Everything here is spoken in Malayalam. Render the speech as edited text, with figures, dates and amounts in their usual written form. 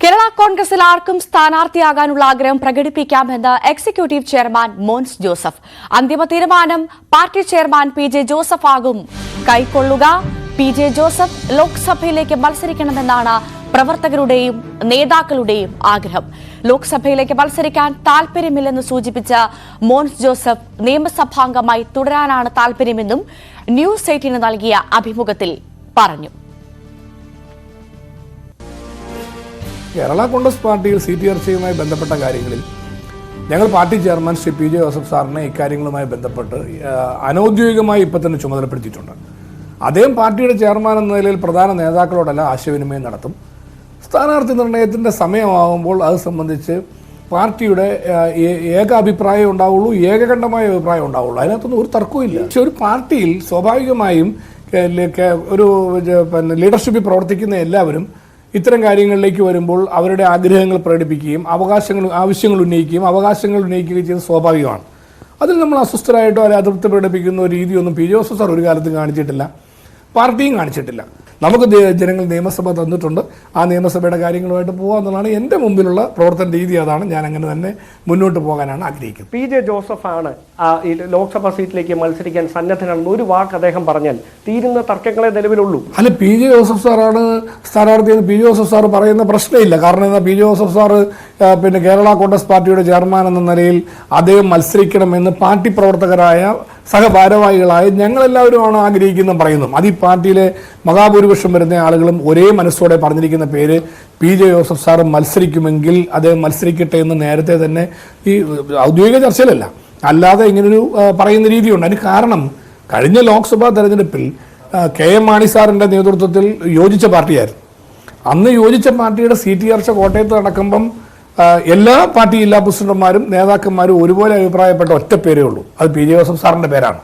കേരള കോൺഗ്രസിൽ ആർക്കും സ്ഥാനാർത്ഥിയാകാനുള്ള ആഗ്രഹം പ്രകടിപ്പിക്കാമെന്ന് എക്സിക്യൂട്ടീവ് ചെയർമാൻ മോൻസ് ജോസഫ്. അന്തിമ തീരുമാനം പാർട്ടി ചെയർമാൻ പി.ജെ. ജോസഫ് ആകും കൈക്കൊള്ളുക. പി.ജെ. ജോസഫ് ലോക്സഭയിലേക്ക് മത്സരിക്കണമെന്നാണ് പ്രവർത്തകരുടെയും നേതാക്കളുടെയും ആഗ്രഹം. ലോക്സഭയിലേക്ക് മത്സരിക്കാൻ താൽപര്യമില്ലെന്ന് സൂചിപ്പിച്ച മോൻസ് ജോസഫ് നിയമസഭാംഗമായി തുടരാനാണ് താൽപര്യമെന്നും ന്യൂസ് 18 നൽകിയ അഭിമുഖത്തിൽ പറഞ്ഞു. കേരള കോൺഗ്രസ് പാർട്ടിയിൽ സീറ്റ് ചർച്ചയുമായി ബന്ധപ്പെട്ട കാര്യങ്ങളിൽ ഞങ്ങൾ party chairman Shri PJ. Joseph സാറിനെ ഇക്കാര്യങ്ങളുമായി ബന്ധപ്പെട്ട് അനൌദ്യോഗികമായി ഇപ്പോൾ തന്നെ ചുമതലപ്പെടുത്തിയിട്ടുണ്ട്. അദ്ദേഹം പാർട്ടിയുടെ ചെയർമാൻ എന്ന നിലയിൽ പ്രധാന നേതാക്കളോടെല്ലാം ആശയവിനിമയം നടത്തും. സ്ഥാനാർത്ഥി നിർണയത്തിൻ്റെ സമയമാകുമ്പോൾ അത് സംബന്ധിച്ച് പാർട്ടിയുടെ ഏക അഭിപ്രായം ഉണ്ടാവുള്ളൂ, ഏകകണ്ഠമായ അഭിപ്രായം ഉണ്ടാവുള്ളൂ. അതിനകത്തൊന്നും ഒരു തർക്കവുമില്ല. പക്ഷെ ഒരു പാർട്ടിയിൽ സ്വാഭാവികമായും ഒരു ലീഡർഷിപ്പിൽ പ്രവർത്തിക്കുന്ന എല്ലാവരും ഇത്തരം കാര്യങ്ങളിലേക്ക് വരുമ്പോൾ അവരുടെ ആഗ്രഹങ്ങൾ പ്രകടിപ്പിക്കുകയും ആവശ്യങ്ങൾ ഉന്നയിക്കുകയും അവകാശങ്ങൾ ഉന്നയിക്കുകയും ചെയ്യുന്നത് സ്വാഭാവികമാണ്. അതിൽ നമ്മൾ അസ്വസ്ഥരായിട്ടോ അല്ലെങ്കിൽ അതൃപ്തി പ്രകടിപ്പിക്കുന്ന ഒരു രീതിയൊന്നും പി.ജെ. ജോസഫ് സാർ ഒരു കാലത്തും കാണിച്ചിട്ടില്ല, പാർട്ടിയും കാണിച്ചിട്ടില്ല. നമുക്ക് ജനങ്ങൾ നിയമസഭ തന്നിട്ടുണ്ട്, ആ നിയമസഭയുടെ കാര്യങ്ങളുമായിട്ട് പോകാമെന്നുള്ളതാണ് എൻ്റെ മുമ്പിലുള്ള പ്രവർത്തന രീതി. അതാണ് ഞാൻ അങ്ങനെ തന്നെ മുന്നോട്ട് പോകാനാണ് ആഗ്രഹിക്കുന്നത്. പി.ജെ. ജോസഫാണ് ഈ ലോക്സഭാ സീറ്റിലേക്ക് മത്സരിക്കാൻ സന്നദ്ധനാണെന്ന് ഒരു വാക്ക് അദ്ദേഹം പറഞ്ഞാൽ തീരുന്ന തർക്കങ്ങളെ നിലവിലുള്ളൂ. അല്ല, പി.ജെ. ജോസഫ് സാറാണ് സ്ഥാനാർത്ഥിയെന്ന് പി.ജെ. ജോസഫ് സാർ പറയുന്ന പ്രശ്നമില്ല. കാരണം എന്താ, PJ. Joseph sir Kerala Congress പാർട്ടിയുടെ ചെയർമാൻ എന്ന നിലയിൽ അദ്ദേഹം മത്സരിക്കണമെന്ന് പാർട്ടി പ്രവർത്തകരായ സഹഭാരവാഹികളായ ഞങ്ങളെല്ലാവരുമാണ് ആഗ്രഹിക്കുന്നത് പറയുന്നു. അത് ഈ പാർട്ടിയിലെ മഹാഭൂരിപക്ഷം വരുന്ന ആളുകളും ഒരേ മനസ്സോടെ പറഞ്ഞിരിക്കുന്ന പേര് പി.ജെ. ജോസഫ് സാർ മത്സരിക്കുമെങ്കിൽ അദ്ദേഹം മത്സരിക്കട്ടെ എന്ന് നേരത്തെ തന്നെ ഈ ഔദ്യോഗിക ചർച്ചയിലല്ല അല്ലാതെ ഇങ്ങനൊരു പറയുന്ന രീതിയുണ്ട്. അതിന് കാരണം കഴിഞ്ഞ ലോക്സഭാ തെരഞ്ഞെടുപ്പിൽ കെ.എം. മാണി സാറിൻ്റെ നേതൃത്വത്തിൽ യോജിച്ച പാർട്ടിയായിരുന്നു. അന്ന് യോജിച്ച പാർട്ടിയുടെ സീറ്റ് ചർച്ച കോട്ടയത്ത് നടക്കുമ്പം എല്ലാ പാർട്ടി ജില്ലാ പ്രസിഡന്റുമാരും നേതാക്കന്മാരും ഒരുപോലെ അഭിപ്രായപ്പെട്ട ഒറ്റ പേരേ ഉള്ളൂ, അത് പി.ജെ. ജോസഫ് സാറിൻ്റെ പേരാണ്.